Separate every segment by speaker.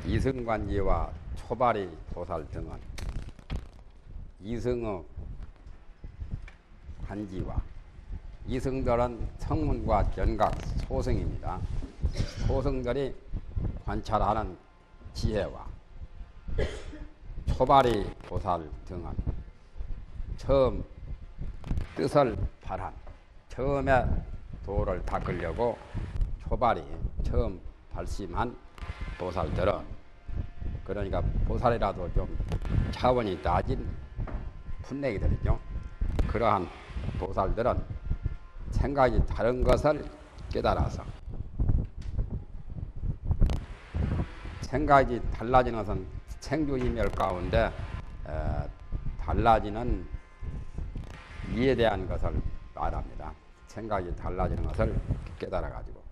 Speaker 1: 이승관지와 초발이 보살 등은 이승의 관지와 이승들은 성문과 견각 소승입니다. 소승들이 관찰하는 지혜와 초발이 보살 등은 처음 뜻을 발한 처음에 도를 닦으려고 초발이 처음 발심한 보살들은 그러니까 보살이라도 좀 차원이 낮은 풋내기들이죠. 그러한 보살들은 생각이 다른 것을 깨달아서 생각이 달라지는 것은 생주이멸 가운데 달라지는 이에 대한 것을 말합니다. 생각이 달라지는 것을 깨달아가지고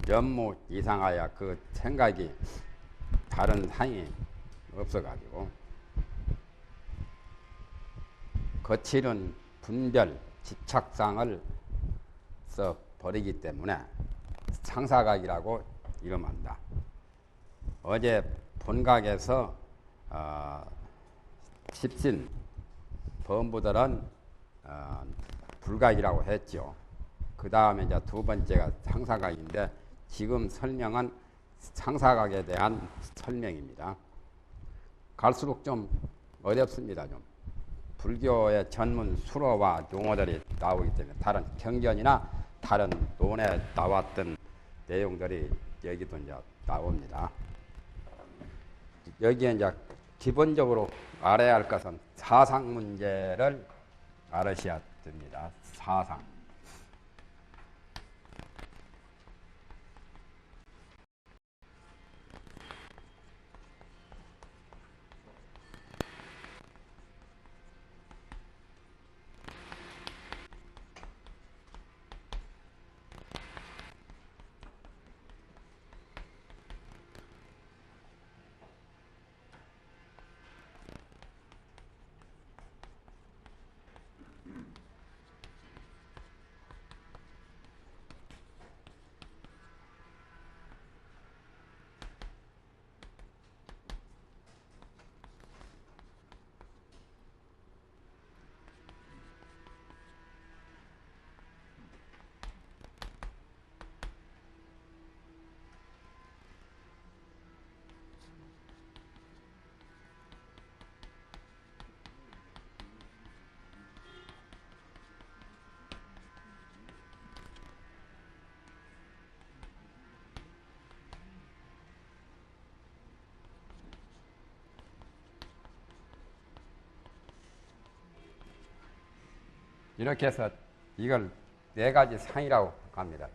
Speaker 1: 전무 이상하여 그 생각이 다른 상이 없어가지고 거칠은 분별 집착상을 써 버리기 때문에 상사각이라고 이름한다. 어제 본각에서 십신 범부들은 불각이라고 했죠. 그 다음에 이제 두 번째가 상사각인데 지금 설명은 상사각에 대한 설명입니다. 갈수록 좀 어렵습니다. 좀 불교의 전문 수로와 용어들이 나오기 때문에 다른 경전이나 다른 논에 나왔던 내용들이 여기도 이제 나옵니다. 여기에 이제 기본적으로 알아야 할 것은 사상 문제를 알으셔야 됩니다. 사상. 이렇게 해서 이걸 네 가지 상이라고 합니다.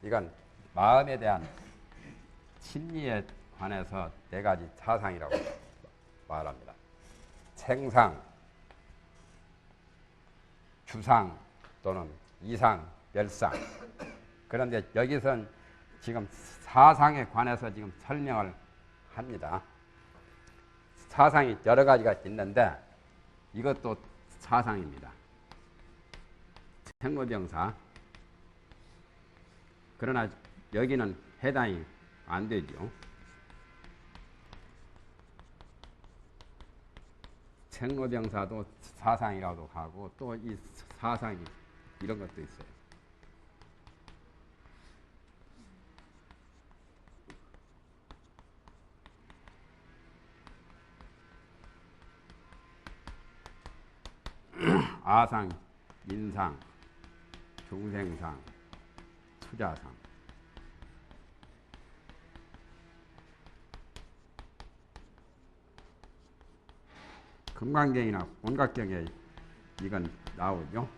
Speaker 1: 이건 마음에 대한 심리에 관해서 네 가지 사상이라고 말합니다. 생상, 주상 또는 이상, 멸상. 그런데 여기선 지금 사상에 관해서 지금 설명을 합니다. 사상이 여러 가지가 있는데 이것도 사상입니다. 생로병사. 그러나 여기는 해당이 안 되죠. 생로병사도 사상이라고 하고 또 이 사상이 이런 것도 있어요. 아상, 인상, 중생상, 투자상. 금강경이나 온각경에 이건 나오죠.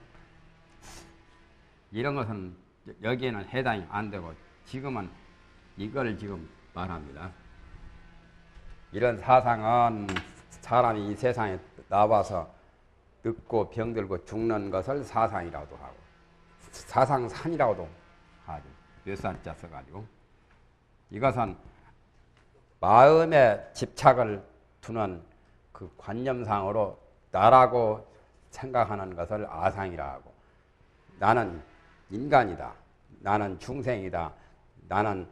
Speaker 1: 이런 것은 여기에는 해당이 안 되고 지금은 이걸 지금 말합니다. 이런 사상은 사람이 이 세상에 나와서 늙고 병들고 죽는 것을 사상이라고도 하고 사상산이라고도 하죠. 몇 살자 써가지고. 이것은 마음에 집착을 두는 그 관념상으로 나라고 생각하는 것을 아상이라 하고, 나는 인간이다, 나는 중생이다, 나는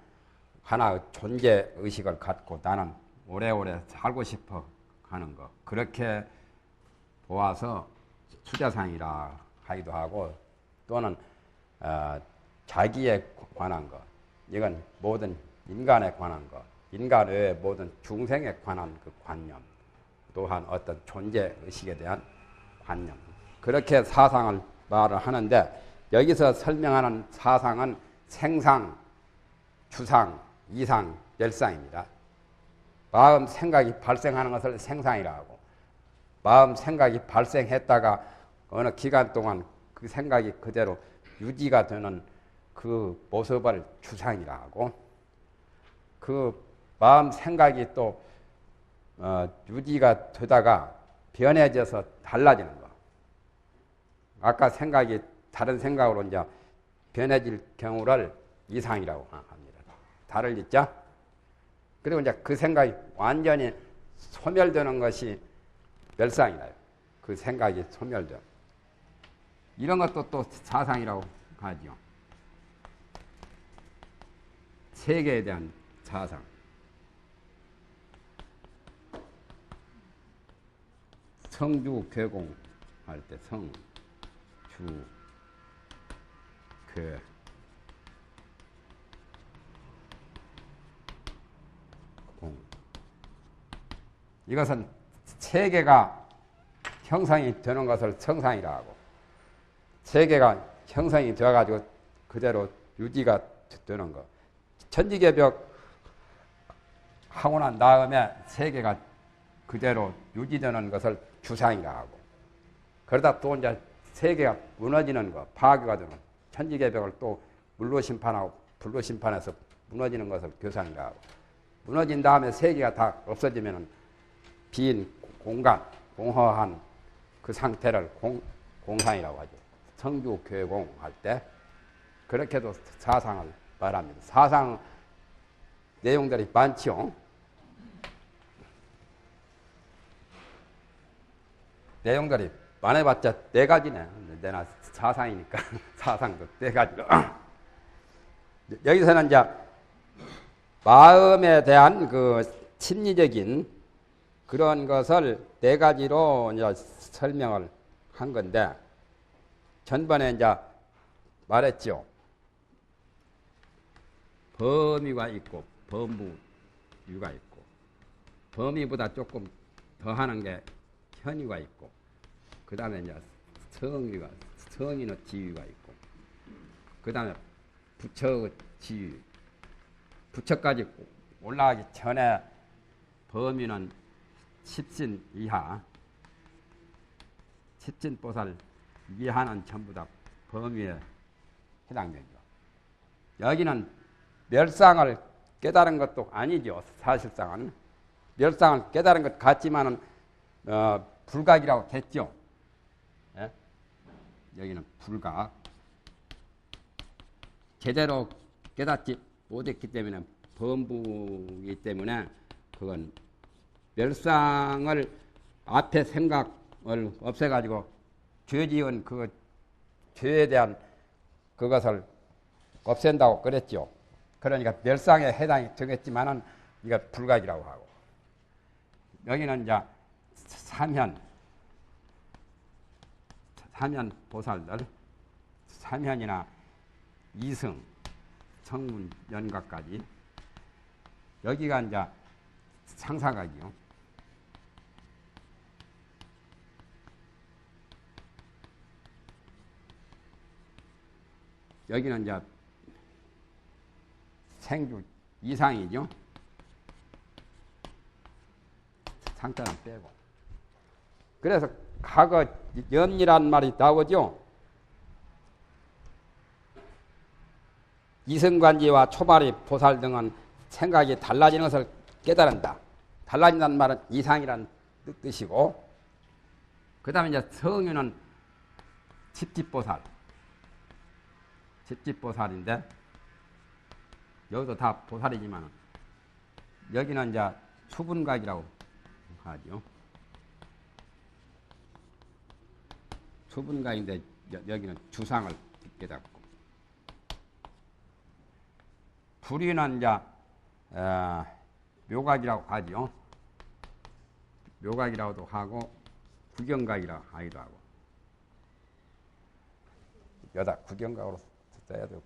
Speaker 1: 하나의 존재 의식을 갖고 나는 오래오래 살고 싶어 하는 거. 그렇게 보아서 수자상이라 하기도 하고 또는 자기에 관한 것. 이건 모든 인간에 관한 것. 인간 외의 모든 중생에 관한 그 관념. 또한 어떤 존재 의식에 대한 관념. 그렇게 사상을 말을 하는데 여기서 설명하는 사상은 생상, 주상, 이상, 멸상입니다. 마음 생각이 발생하는 것을 생상이라 하고 마음 생각이 발생했다가 어느 기간 동안 그 생각이 그대로 유지가 되는 그 모습을 주상이라 하고 그 마음 생각이 또 유지가 되다가 변해져서 달라지는 거. 아까 생각이 다른 생각으로 이제 변해질 경우를 이상이라고 합니다. 달을 잊자. 그리고 이제 그 생각이 완전히 소멸되는 것이 멸상이라요. 그 생각이 소멸되는. 이런 것도 또 사상이라고 하죠. 세계에 대한 사상. 성주 괴공 할 때 성, 주, 괴. 공. 이것은 세계가 형성이 되는 것을 성상이라 하고 세계가 형성이 되어가지고 그대로 유지가 되는 것. 천지개벽 하고 난 다음에 세계가 그대로 유지되는 것을 주상이라 하고 그러다 또 이제 세계가 무너지는 것, 파괴가 되는 천지개벽을 또 물로 심판하고 불로 심판해서 무너지는 것을 교상이라 하고 무너진 다음에 세계가 다 없어지면 빈 공간, 공허한 그 상태를 공상이라고 하죠. 성주 괴공 할 때 그렇게도 사상을 말합니다. 사상 내용들이 많지요. 내용들이 많아봤자 4가지네. 내나 사상이니까 사상도 4가지로. 여기서는 이제 마음에 대한 그 심리적인 그런 것을 4가지로 이제 설명을 한 건데 전번에 이제 말했죠. 범위가 있고 범무유가 있고 범위보다 조금 더 하는 게 현유가 있고 그 다음에 이제 성유가 성인의 지유가 있고 그 다음에 부처의 지유 부처까지 올라가기 전에 범위는 십신 이하 십신보살 이하는 전부 다 범위에 해당되죠. 여기는 멸상을 깨달은 것도 아니죠. 사실상은 멸상을 깨달은 것 같지만은 불각이라고 했죠. 예? 여기는 불각. 제대로 깨닫지 못했기 때문에 범부이기 때문에 그건 멸상을 앞에 생각을 없애가지고 죄 지은 그 죄에 대한 그것을 없앤다고 그랬죠. 그러니까 멸상에 해당이 되겠지만은 이거 불각이라고 하고 여기는 이제 삼현 보살들 삼현이나 이승 성문 연각까지 여기가 이제 상사각이요. 여기는 이제 생주 이상이죠. 상자는 빼고. 그래서 과거 연이란 말이 나오죠. 이승관지와 초발이 보살 등은 생각이 달라지는 것을 깨달은다. 달라진다는 말은 이상이라는 뜻이고 그 다음에 이제 성유는 집집보살. 집집보살인데 여기도 다 보살이지만 여기는 이제 수분각이라고 하죠. 수분각인데 여기는 주상을 깨닫고 불의는 이제 묘각이라고 하죠. 묘각이라고도 하고 구경각이라고 하기도 하고. 여다 구경각으로 써야 되고.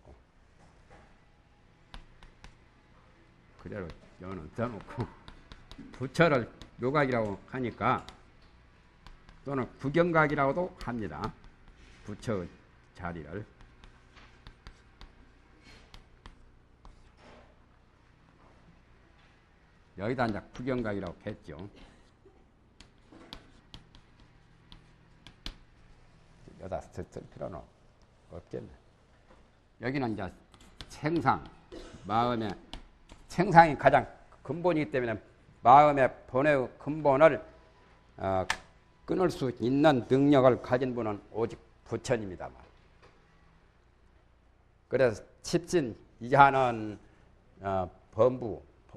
Speaker 1: 그대로 여는 써놓고 부처를 묘각이라고 하니까 또는 구경각이라고도 합니다. 부처 자리를. 여기다 이제 구경각이라고 했죠. 여기다 쓸 필요는 없겠네. 여기는 이제 생상, 마음의 생상이 가장 근본이기 때문에 마음의 본의 근본을 끊을 수 있는 능력을 가진 분은 오직 부처님이다만. 그래서 칩신 이하는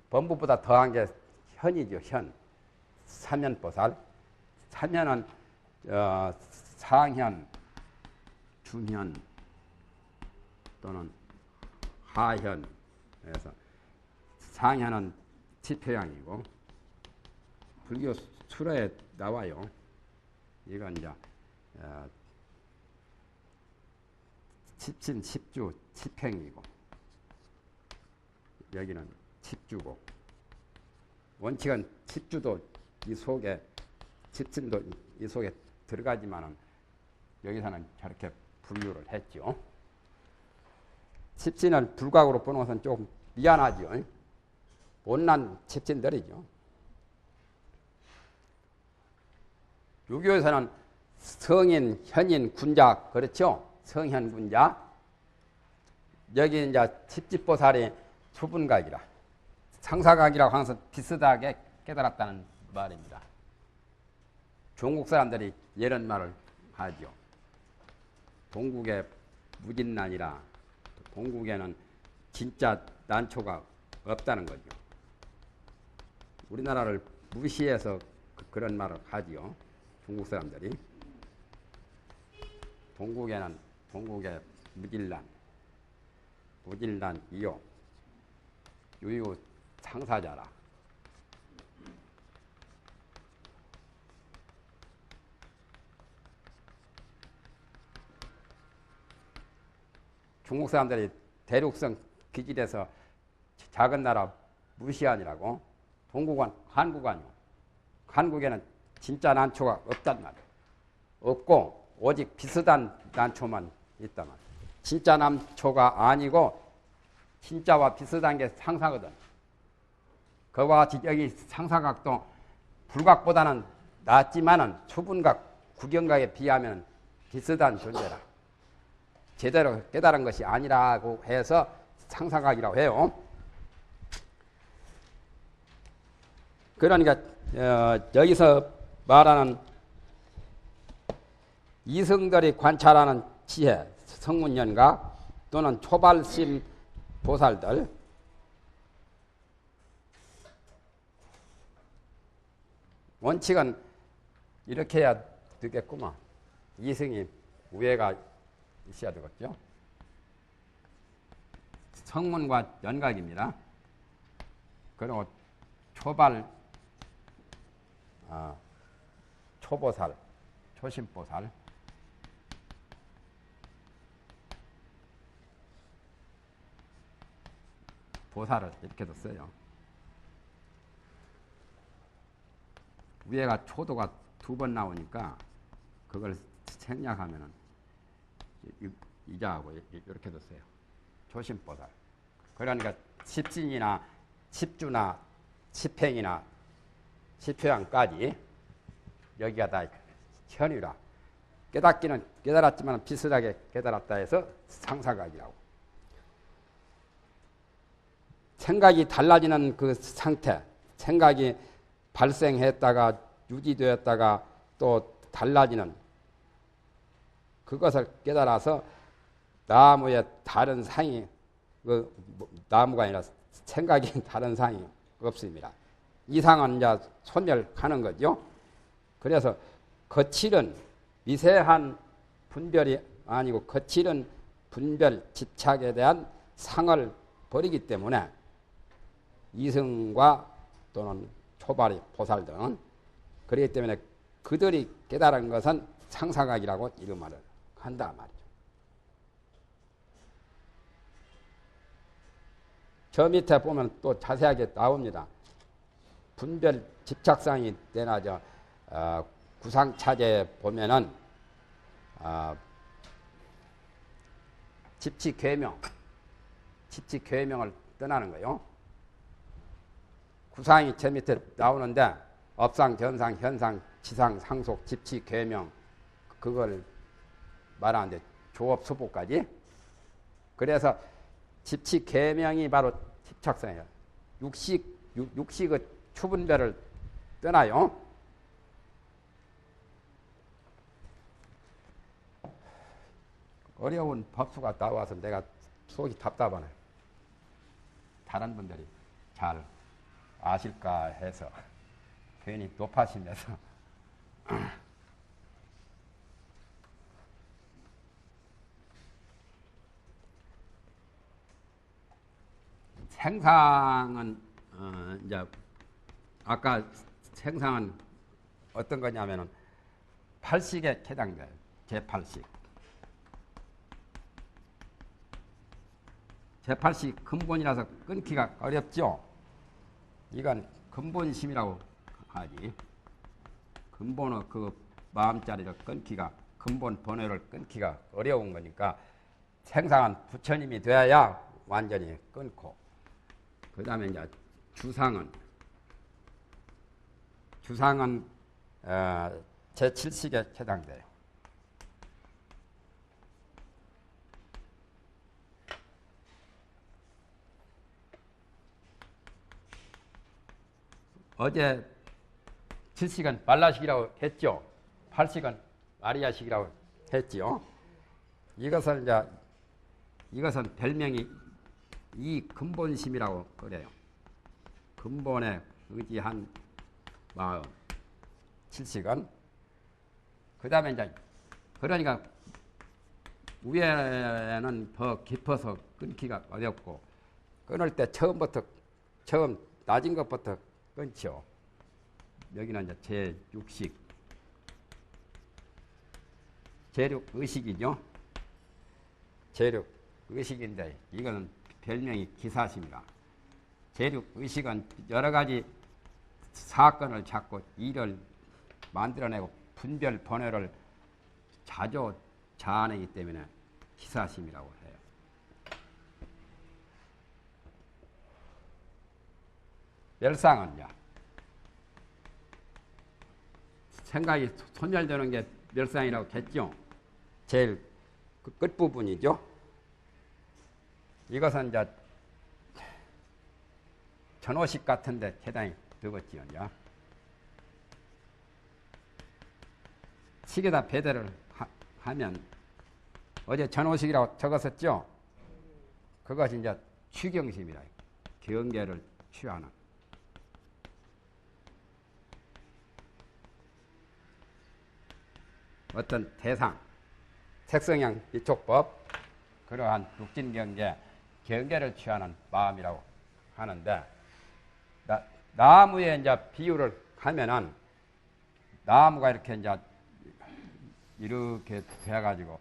Speaker 1: 범부보다 더한 게 현이죠. 현. 사면보살. 사면은 상현, 중현 또는 하현. 그래서 상현은 지표양이고 불교 수라에 나와요. 이건 이제 칩신, 칩주, 칩행이고 여기는 칩주고 원칙은 칩주도 이 속에 칩신도 이 속에 들어가지만은 여기서는 저렇게 분류를 했죠. 칩신을 불각으로 보는 것은 조금 미안하죠. 못난 칩신들이죠. 유교에서는 성인, 현인, 군자 그렇죠. 성현, 군자. 여기 이제 칩집보살이 초분각이라 상사각이라고 하면서 비슷하게 깨달았다는 말입니다. 중국 사람들이 이런 말을 하죠. 동국에 무진난이라 동국에는 진짜 난초가 없다는 거죠. 우리나라를 무시해서 그런 말을 하지요. 중국 사람들이. 동국에 무진난 이요 유유 상사자라. 중국 사람들이 대륙성 기질에서 작은 나라 무시하니라고. 동국은 한국아니요. 한국에는 진짜 난초가 없단 말이에요. 없고 오직 비슷한 난초만 있단 말이에요. 진짜 난초가 아니고 진짜와 비슷한 게 상사거든. 그와 같이 여기 상사각도 불각보다는 낫지만은 초분각, 구경각에 비하면 비슷한 존재라. 제대로 깨달은 것이 아니라고 해서 상사각이라고 해요. 그러니까 여기서 말하는 이승들이 관찰하는 지혜, 성문연각 또는 초발심 보살들, 원칙은 이렇게 해야 되겠구만. 이승이 우애가 있어야 되겠죠. 성문과 연각입니다. 그리고 초발, 초보살, 초심보살, 보살을 이렇게도 써요. 위에가 초도가 2번 나오니까 그걸 생략하면은 이자하고 이렇게도 써요. 초심보살. 그러니까 칩신이나 칩주나 칩행이나 칩표양까지 여기가 다 현이라. 깨닫기는 깨달았지만 비슷하게 깨달았다 해서 상사각이라고. 생각이 달라지는 그 상태, 생각이 발생했다가 유지되었다가 또 달라지는 그것을 깨달아서 나무의 다른 상이, 나무가 아니라 생각이 다른 상이 없습니다. 이 상은 이제 소멸하는 거죠. 그래서 거칠은 미세한 분별이 아니고 거칠은 분별 집착에 대한 상을 버리기 때문에 이승과 또는 초발이 보살 등 그렇기 때문에 그들이 깨달은 것은 상사각이라고 이름을 한다 말이죠. 저 밑에 보면 또 자세하게 나옵니다. 분별 집착상이 되나 구상차제에 보면은 집치괴명을 떠나는 거요. 구상이 저 밑에 나오는데 업상, 견상, 현상, 지상, 상속, 집치괴명 그걸 말하는데 조업수보까지. 그래서 집치괴명이 바로 집착상이에요. 육식의 추분별을 떠나요. 어려운 법수가 나와서 내가 속이 답답하네. 다른 분들이 잘 아실까 해서 괜히 높아지면서 생상은 이제 아까 생상은 어떤 거냐면은 8식에 해당돼요. 제8식. 제8식 근본이라서 끊기가 어렵죠. 이건 근본심이라고 하지. 근본의 그 마음자리를 끊기가, 근본 번호를 끊기가 어려운 거니까 생상은 부처님이 되어야 완전히 끊고, 그 다음에 이제 주상은 제7식에 해당돼요. 어제 7식은 말라식이라고 했죠. 8식은 아리아식이라고 했지요. 이것은 별명이 이 근본심이라고 그래요. 근본에 의지한 마음. 7식은. 그 다음에 이제, 그러니까 위에는 더 깊어서 끊기가 어렵고, 끊을 때 처음 낮은 것부터 끊죠. 여기는 이제 제6식. 제6의식이죠. 제6의식인데, 이거는 별명이 기사심이라. 제6의식은 여러 가지 사건을 찾고 일을 만들어내고 분별 번호를 자주 자아내기 때문에 기사심이라고 해요. 멸상은요. 생각이 소멸되는 게 멸상이라고 했죠. 제일 그 끝부분이죠. 이것은 이제 전호식 같은데 해당이 되겠지요. 식에다 배대를 하면 어제 전호식이라고 적었었죠. 그것이 이제 취경심이라 경계를 취하는. 어떤 대상, 색성향 이촉법, 그러한 육진경계, 경계를 취하는 마음이라고 하는데, 나무에 이제 비유를 하면은, 나무가 이렇게 돼가지고,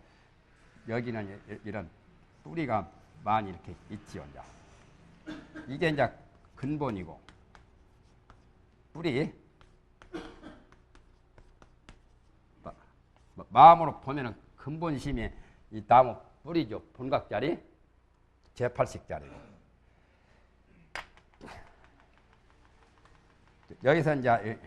Speaker 1: 여기는 이런 뿌리가 많이 이렇게 있지요. 이게 이제 근본이고, 뿌리, 마음으로 보면은 근본심이 이 나무 뿌리죠. 본각자리, 제8식자리. 여기서 이제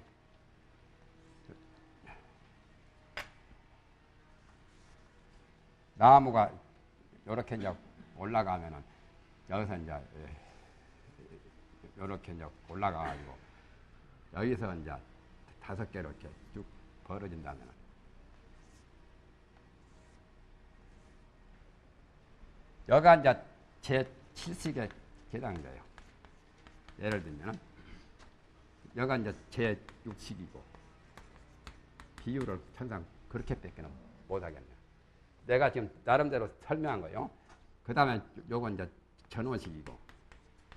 Speaker 1: 나무가 이렇게 이제 올라가면은 여기서 이제 이렇게 이제 올라가가지고 여기서 이제 5개로 이렇게 쭉 벌어진다면은 여기가 이제 제7식에 해당돼요. 예를 들면 여기가 이제 제6식이고 비유를 항상 그렇게밖에는 못하겠네요. 내가 지금 나름대로 설명한 거요. 그 다음에 요건 이제 전호식이고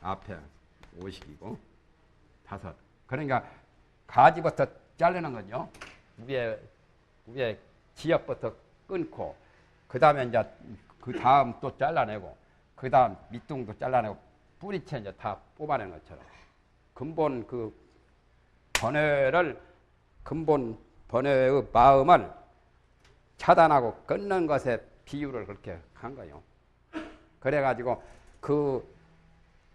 Speaker 1: 앞에 오식이고 다섯. 그러니까 가지부터 자르는 거죠. 위에 지엽부터 끊고 그 다음에 이제 그 다음 또 잘라내고 그 다음 밑둥도 잘라내고 뿌리채 이제 다 뽑아내는 것처럼 근본 그 근본 번뇌의 마음을 차단하고 끊는 것에 비유를 그렇게 한 거예요. 그래가지고 그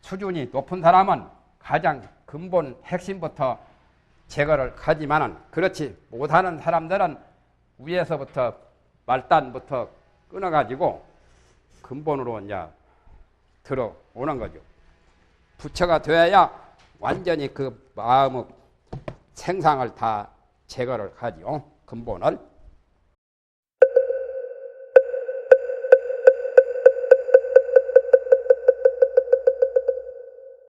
Speaker 1: 수준이 높은 사람은 가장 근본 핵심부터 제거를 하지만은 그렇지 못하는 사람들은 위에서부터 말단부터 끊어가지고 근본으로 이제 들어오는 거죠. 부처가 되어야 완전히 그 마음의 생상을 다 제거를 하죠. 근본을.